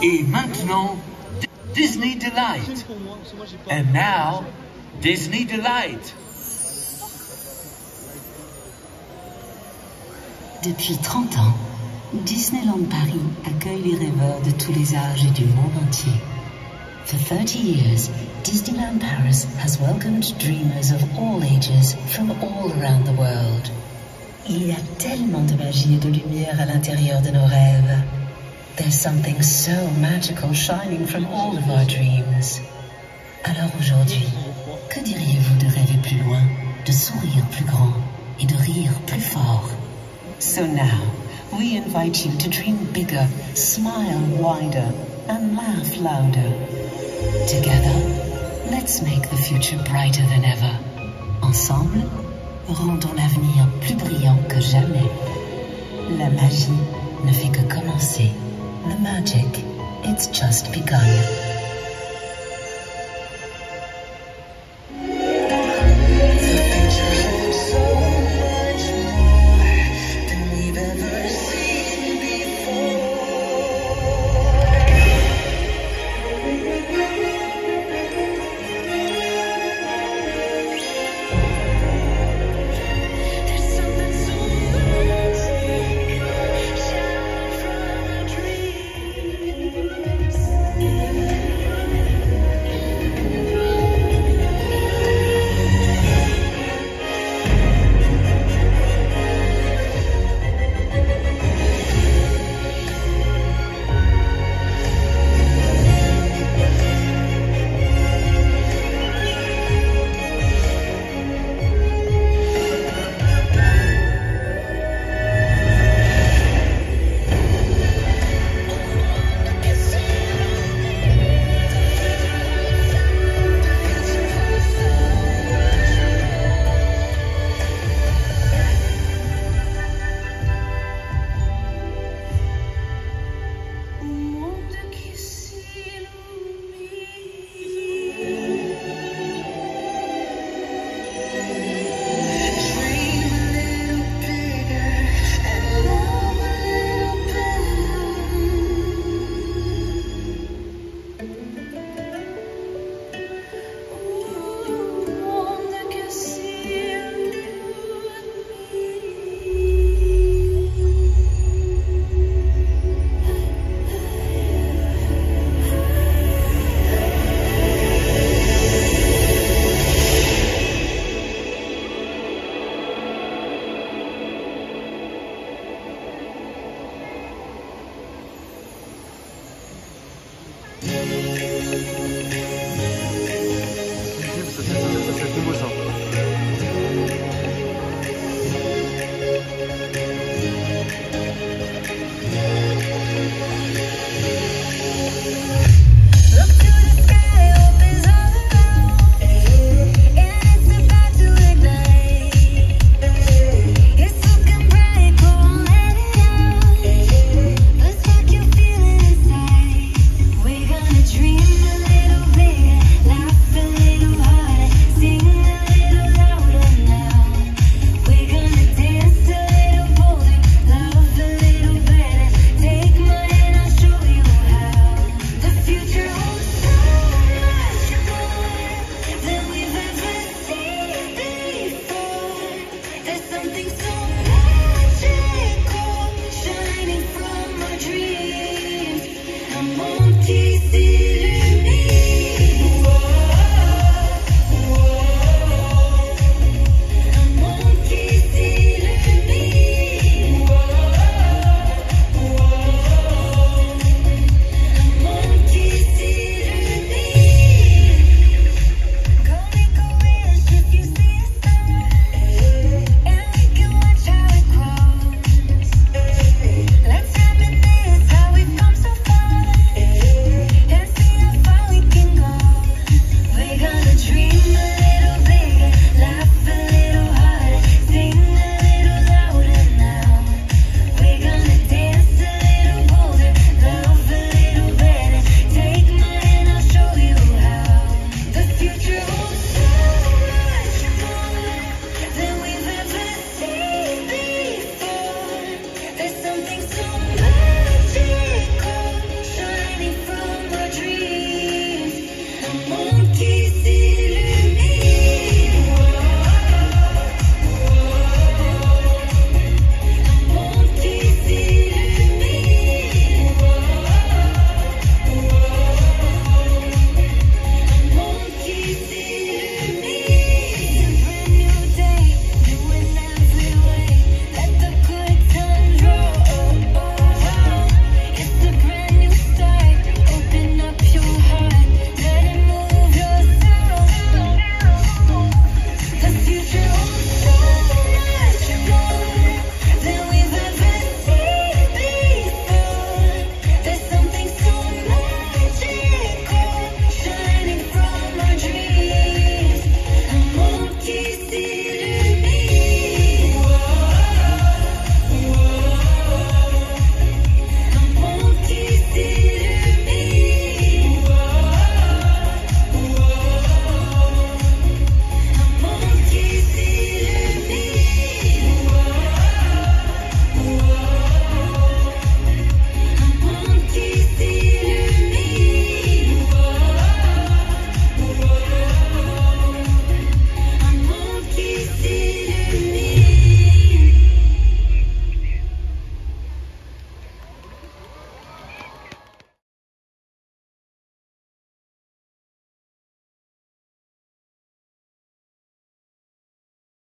Et maintenant, Disney Delight. And now, Disney Delight. Depuis 30 ans, Disneyland Paris accueille les rêveurs de tous les âges et du monde entier. For 30 years, Disneyland Paris has welcomed dreamers of all ages from all around the world. Il y a tellement de magie et de lumière à l'intérieur de nos rêves. There's something so magical shining from all of our dreams. Alors aujourd'hui, que diriez-vous de rêver plus loin, de sourire plus grand et de rire plus fort? So now, we invite you to dream bigger, smile wider, and laugh louder. Together, let's make the future brighter than ever. Ensemble, rendons l'avenir plus brillant que jamais. La magie ne fait que commencer. The magic, it's just begun. Ça fait trop beau ça.